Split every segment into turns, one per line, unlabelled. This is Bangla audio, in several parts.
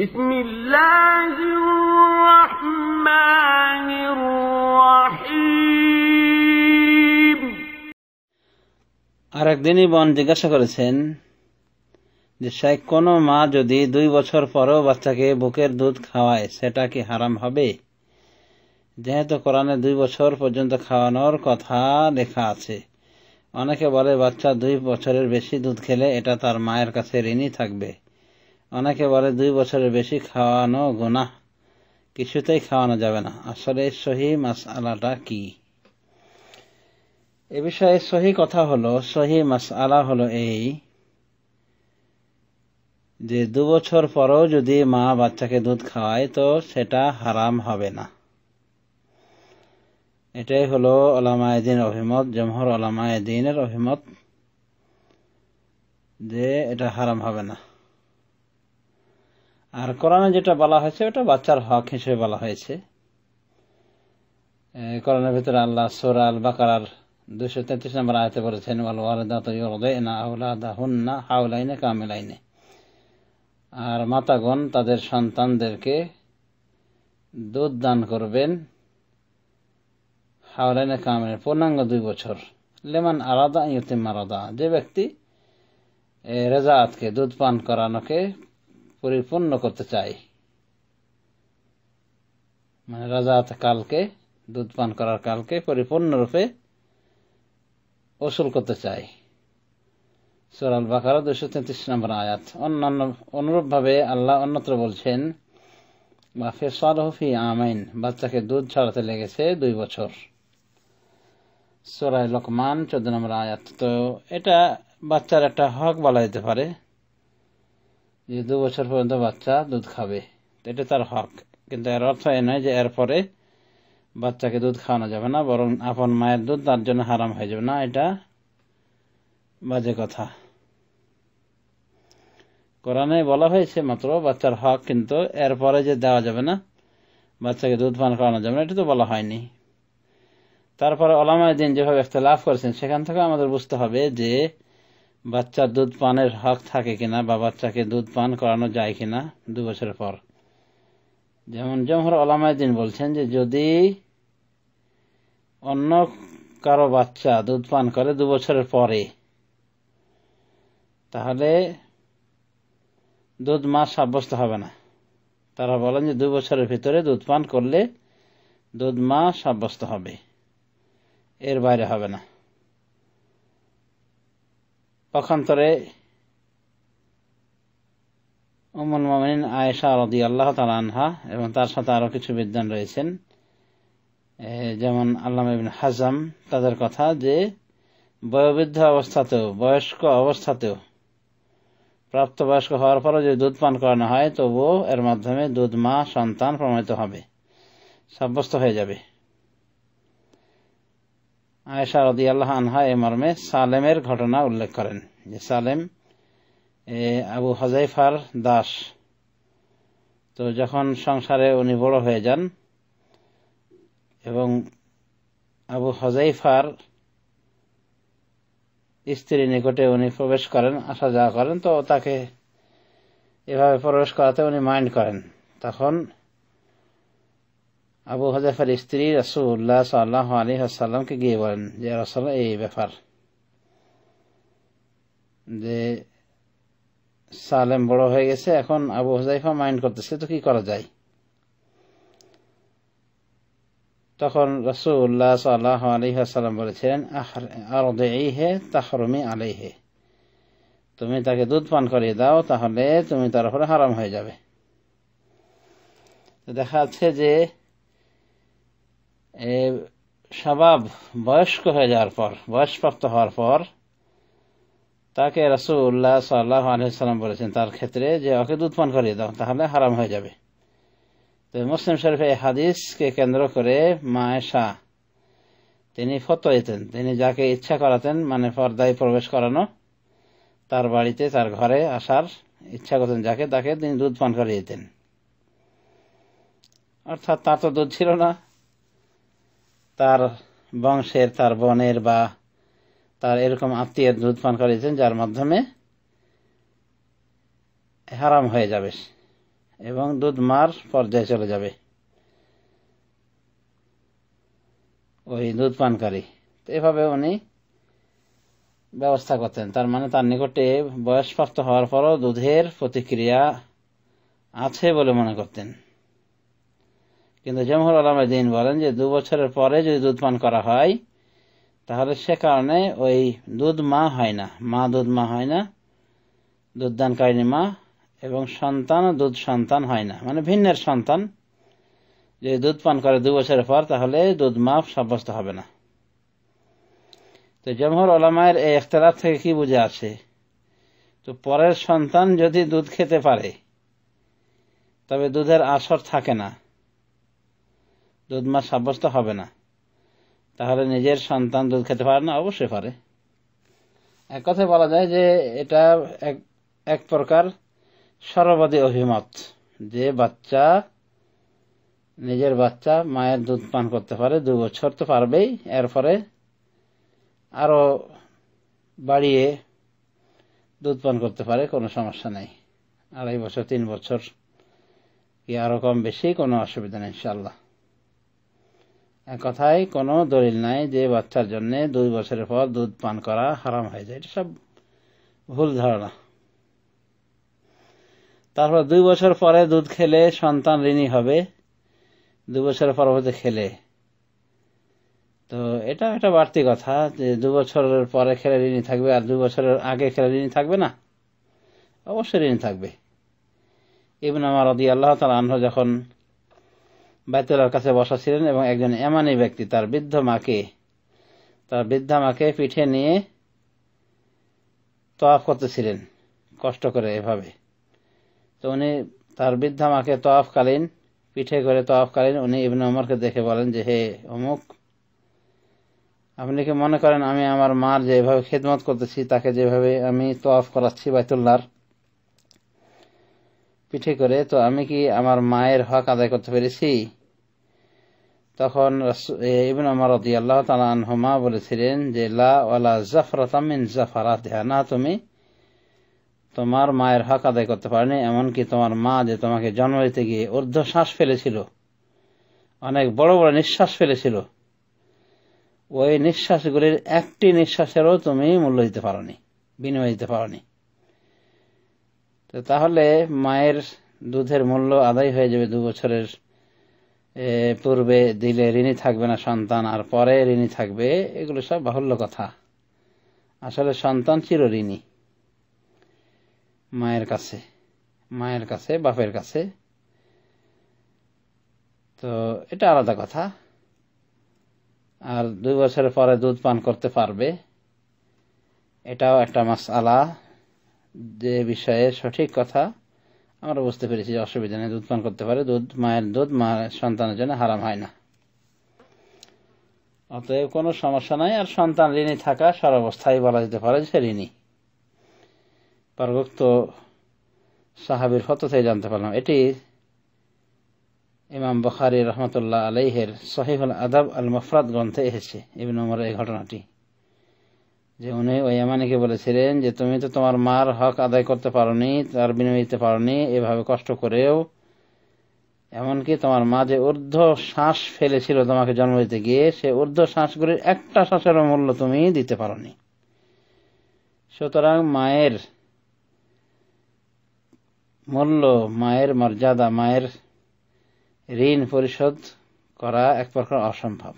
بسم الله الرحمن الرحيم
আরেকদিনই বোন জিজ্ঞাসা করেছেন যে শেখ কোনো মা যদি 2 বছর পরেও বাচ্চাকে বুকের দুধ খাওয়ায় সেটা কি হারাম হবে? যেহেতু কোরআনে 2 বছর পর্যন্ত খাওয়ানোর কথা লেখা আছে। অনেকে বলে বাচ্চা 2 বছরের বেশি দুধ খেলে এটা তার মায়ের কাছে ঋণী থাকবে। অনেকে বলে 2 বছরের বেশি খাওয়ানো গুনাহ, কিছুতেই খাওয়ানো যাবে না। আসলে সহি মাসআলাটা কি? এ বিষয়ে সহি কথা হলো, সহি মাসআলা হলো এই যে 2 বছর পরেও যদি মা বাচ্চাকে দুধ খাওয়ায় তো সেটা হারাম হবে না। এটাই হলো উলামায়ে দ্বীনের অভিমত, জমহুর উলামায়ে দ্বীনের অভিমত যে এটা হারাম হবে না। আর কোরআনে যেটা বলা হয়েছে ওটা বাচ্চার হক হিসেবে বলা হয়েছে। কোরআনের ভিতরে আল্লাহ সূরা আল বাকারার 233 নম্বর আয়াতে বলেছেন, ওয়াল ওয়ালিদাতু ইউরদি'না আওলাদাহুন্না হাওলাইনি কামিলাইনি। আর মাতাগণ তাদের সন্তানদেরকে দুধ দান করবেন হাওলাইনি কামিলাইনি, পূর্ণাঙ্গ 2 বছর। লিমান আরাদা আন ইউতিম্মা রাদা, যে ব্যক্তি রেজাআতকে দুধ পান করানোকে পরিপূর্ণ করতে চায়, মানে রাজাত কালকে দুধ পান করার কালকে পরিপূর্ণরূপে ওসুল করতে চায়। সূরা আল বাকারা 233 নম্বর আয়াত। অন্যান্য অনুরূপভাবে আল্লাহ অন্যত্র বলছেন, বা ফিসালহু ফি আমাইন, বাচ্চাকে দুধ ছাড়াতে লেগেছে 2 বছর। সূরা লোকমান 14 নম্বর আয়াত। তো এটা বাচ্চার একটা হক বলা যেতে পারে যে 2 বছর পর্যন্ত বাচ্চা দুধ খাবে, এটা তার হক। কিন্তু এর অর্থ এ নয় যে এরপরে বাচ্চাকে দুধ খাওয়ানো যাবে না, বরং আপন মায়ের দুধ তার জন্য হারাম হয়ে যাবে না, এটা বাজে কথা। কোরআনে বলা হয়েছে মাত্র বাচ্চার হক, কিন্তু এরপরে যে দেওয়া যাবে না, বাচ্চাকে দুধ পান করানো যাবে না, এটা তো বলা হয়নি। তারপরে উলামায়ে দ্বীন যেভাবে ইখতিলাফ করেছেন সেখান থেকে আমাদের বুঝতে হবে যে বাচ্চার দুধ পানের হক থাকে কিনা বা বাচ্চাকে দুধ পান করানো যায় কিনা 2 বছরের পর। যেমন জমহুর উলামায়ে দ্বীন বলছেন যে যদি অন্য কারো বাচ্চা দুধ পান করে 2 বছরের পরে, তাহলে দুধ মা সাব্যস্ত হবে না। তারা বলেন যে 2 বছরের ভিতরে দুধ পান করলে দুধ মা সাব্যস্ত হবে, এর বাইরে হবে না। পক্ষান্তরে উম্মুল মুমিনিন আয়েশা রাদিয়াল্লাহু তাআলা আনহা এবং তার সাথে আরো কিছু বিদ্বান রয়েছেন, যেমন আল্লামা ইবনে হাজম, তাদের কথা যে বয়োবৃদ্ধ অবস্থাতেও, বয়স্ক অবস্থাতেও, প্রাপ্তবয়স্ক হওয়ার পরও যদি দুধ পান করানো হয় তবুও এর মাধ্যমে দুধ মা সন্তান প্রমাণিত হবে, সাব্যস্ত হয়ে যাবে। আয়েশা রাদিয়াল্লাহু আনহা এই মর্মে সালেমের ঘটনা উল্লেখ করেন যে সালেম আবু হুযায়ফার দাস। তো যখন সংসারে উনি বড় হয়ে যান এবং আবু হুযায়ফার স্ত্রীর নিকটে উনি প্রবেশ করেন, আসা যাওয়া করেন, তো তাকে এভাবে প্রবেশ করাতে উনি মাইন্ড করেন। তখন আবু হুযায়ফার স্ত্রী রাসূলুল্লাহ সাল্লাল্লাহু আলাইহি ওয়াসাল্লামকে গিয়ে বলেন যে রাসূলুল্লাহ এই ব্যাপার, যে সালেম বড় হয়ে গেছে, এখন আবু হুযায়ফা মাইন্ড করতেছে, তো কি করা যায়? তখন রাসূলুল্লাহ সাল্লাল্লাহু আলাইহি ওয়াসাল্লাম বলেছিলেন, আরদিহি তাহরুমি আলাইহি, তুমি তাকে দুধ পান করিয়ে দাও, তাহলে তুমি তার উপরে হারাম হয়ে যাবে। তো দেখা যাচ্ছে যে শাবাব, বয়স্ক হয়ে যাওয়ার পর, বয়সপ্রাপ্ত হওয়ার পর তাকে রাসূলুল্লাহ সাল্লাল্লাহু আলাইহি ওয়াসাল্লাম বলেছেন তার ক্ষেত্রে যে ওকে দুধ পান করিয়ে দাও, তাহলে হারাম হয়ে যাবে। তো মুসলিম শরীফে এই হাদিসকে কেন্দ্র করে মা আয়েশা তিনি ফতোয়া দিতেন, তিনি যাকে ইচ্ছা করাতেন, মানে পর্দায় প্রবেশ করানো, তার বাড়িতে তার ঘরে আসার ইচ্ছা করতেন যাকে, তাকে তিনি দুধ পান করিয়ে দিতেন। অর্থাৎ তার তো দুধ ছিল না, তার বংশের, তার বোনের বা তার এরকম আত্মীয়ের দুধ পান করিয়েছেন যার মাধ্যমে হারাম হয়ে যাবে, এবং দুধ মার পর্যায়ে চলে যাবে ওই দুধ পানকারী। তো এভাবে উনি ব্যবস্থা করতেন। তার মানে তার নিকটে বয়সপ্রাপ্ত হওয়ার পরও দুধের প্রতিক্রিয়া আছে বলে মনে করতেন। কিন্তু জমহুর উলামায়ে দ্বীন বলেন যে 2 বছরের পরে যদি দুধ পান করা হয় তাহলে সে কারণে ওই দুধ মা হয় না, দুধ মা হয় না, দুধ দানকারিণী মা, এবং সন্তান দুধ সন্তান হয় না, মানে ভিন্নের সন্তান যদি দুধ পান করে 2 বছরের পর তাহলে দুধ মা সাব্যস্ত হবে না। তো জমহুর উলামায়ের এই ইখতিলাফ থেকে কি বুঝে আসে? তো পরের সন্তান যদি দুধ খেতে পারে তবে দুধের আসর থাকে না, দুধ মা সাব্যস্ত হবে না। তাহলে নিজের সন্তান দুধ খেতে পারে না? অবশ্যই পারে। এক কথায় বলা যায় যে এটা এক প্রকার সর্ববাদী অভিমত যে নিজের বাচ্চা মায়ের দুধ পান করতে পারে, 2 বছর তো পারবেই, এরপরে আরো বাড়িয়ে দুধ পান করতে পারে, কোনো সমস্যা নেই। 2.5 বছর 3 বছর কি আরো কম বেশি কোনো অসুবিধা নেই ইনশাআল্লাহ। এক কথায় কোনো দলিল নাই যে বাচ্চার জন্য 2 বছরের পর দুধ পান করা হারাম হয়ে যায়। এটা সব ভুল ধারণা। তারপর 2 বছর পরে দুধ খেলে সন্তান ঋণী হবে, 2 বছরের পরবর্তী খেলে। তো এটা একটা বাড়তি কথা যে 2 বছরের পরে খেলে ঋণী থাকবে আর 2 বছরের আগে খেলে ঋণী থাকবে না? অবশ্যই ঋণী থাকবে। ইবনে ওমর রাদিয়াল্লাহু তাআলা আনহু যখন বাইতুল্লাহর কাছে বসা ছিলেন এবং একজন ইয়ামানি ব্যক্তি তার বৃদ্ধা মাকে পিঠে নিয়ে তওয়াফ করতেছিলেন কষ্ট করে এভাবে। তো উনি তার বৃদ্ধা মাকে পিঠে করে তওয়াফকালীন উনি ইবনে ওমরকে দেখে বলেন যে, হে অমুক, আপনি কি মনে করেন আমি আমার মার যেভাবে খেদমত করতেছি, তাকে যেভাবে আমি তওয়াফ করাচ্ছি বাইতুল্লাহর পিঠে করে, তো আমি কি আমার মায়ের হক আদায় করতে পেরেছি? তখন ইবনে ওমর রাদিয়াল্লাহু তাআলা আনহুমা বলেছিলেন যে, লা ওয়ালা জাফরাতাম মিন জাফারাতিহা, না তুমি তোমার মায়ের হক আদায় করতে পারেনি। এমনকি তোমার মা যে তোমাকে জন্ম দিতে গিয়ে ঊর্ধ্বশ্বাস ফেলেছিল, অনেক বড় বড় নিঃশ্বাস ফেলেছিল, ওই নিঃশ্বাসগুলির একটি নিঃশ্বাসেরও তুমি মূল্য দিতে পারোনি, বিনিময় দিতে পারোনি। তো তাহলে মায়ের দুধের মূল্য আদায় হয়ে যাবে 2 বছরের পূর্বে দিলে ঋণী থাকবে না সন্তান, আর পরে ঋণী থাকবে, এগুলো সব বাহুল্য কথা। আসলে সন্তান চির ঋণী মায়ের কাছে বাপের কাছে। তো এটা আলাদা কথা। আর 2 বছরের পরে দুধ পান করতে পারবে, এটাও একটা মাসআলা, যে বিষয়ে সঠিক কথা আমরা বুঝতে পেরেছি যে অসুবিধা নেই, দুধ পান করতে পারে। মায়ের দুধ সন্তানের জন্য হারাম হয় না, অতএব কোনো সমস্যা নাই। আর সন্তান ঋণী থাকা সর্বাবস্থায় বলা যেতে পারে যে ঋণী। পরোক্ত সাহাবীর ফতোয়া থেকে জানতে পারলাম। এটি ইমাম বুখারী রাহমাতুল্লাহ আলাইহির সহিহুল আদাব আল মুফরাদ গ্রন্থে এসেছে ইবনে ওমরের এই ঘটনাটি, যে উনি ওই ইয়ামানিকে বলেছিলেন যে তুমি তো তোমার মার হক আদায় করতে পারোনি, তার বিনিময় দিতে পারোনি এভাবে কষ্ট করেও, এমনকি তোমার মা যে ঊর্ধ্ব শ্বাস ফেলেছিল তোমাকে জন্ম দিতে গিয়ে, সে ঊর্ধ্ব শ্বাসগুলির একটা শ্বাসেরও মূল্য তুমি দিতে পারোনি। সুতরাং মায়ের মূল্য, মায়ের মর্যাদা, মায়ের ঋণ পরিশোধ করা এক প্রকার অসম্ভব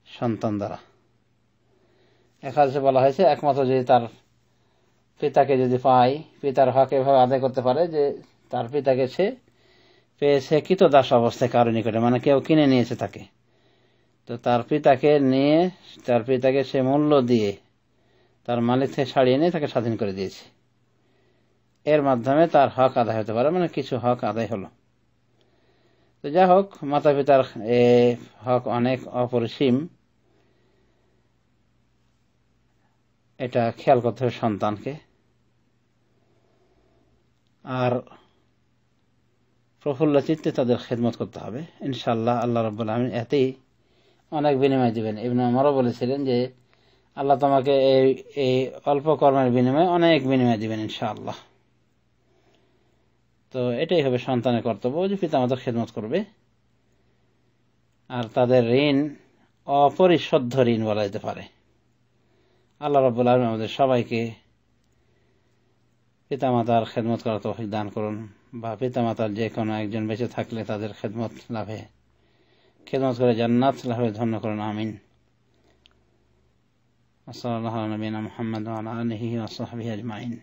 সন্তান দ্বারা। এখানে বলা হয়েছে একমাত্র যদি তার পিতাকে যদি পায়, পিতার হক এভাবে আদায় করতে পারে যে তার পিতাকে সে পেয়েছে কৃতদাস অবস্থায় কারো নিকটে, মানে কেউ কিনে নিয়েছে তাকে, তো তার পিতাকে সে মূল্য দিয়ে তার মালিক থেকে ছাড়িয়ে নিয়ে তাকে স্বাধীন করে দিয়েছে, এর মাধ্যমে তার হক আদায় হতে পারে, মানে কিছু হক আদায় হলো। তো যা হোক, মাতা পিতার হক অনেক অপরিসীম, এটা খেয়াল করতে হবে সন্তানকে। আর প্রফুল্ল চিত্তে তাদের খেদমত করতে হবে ইনশাআল্লাহ। আল্লাহ রাব্বুল আলামিন এতেই অনেক বিনিময় দিবেন। ইবনে ওমরও বলেছিলেন যে আল্লাহ তোমাকে এই অল্প কর্মের বিনিময়ে অনেক বিনিময় দিবেন ইনশাআল্লাহ। তো এটাই হবে সন্তানের কর্তব্য যে পিতামাতার খেদমত করবে। আর তাদের ঋণ অপরিশোধ্য ঋণ বলা যেতে পারে। আল্লাহ রাব্বুল আলামিন আমাদের সবাইকে পিতামাতার খেদমত করার তৌফিক দান করুন, বা পিতামাতার যে কোনো একজন বেঁচে থাকলে তাদের খেদমত করে জান্নাত লাভে ধন্য করুন। আমিন। সাল্লাল্লাহু আলা নবিয়িনা মুহাম্মদ ওয়া আলা আলিহি ওয়া সাহবিহি আজমাইন।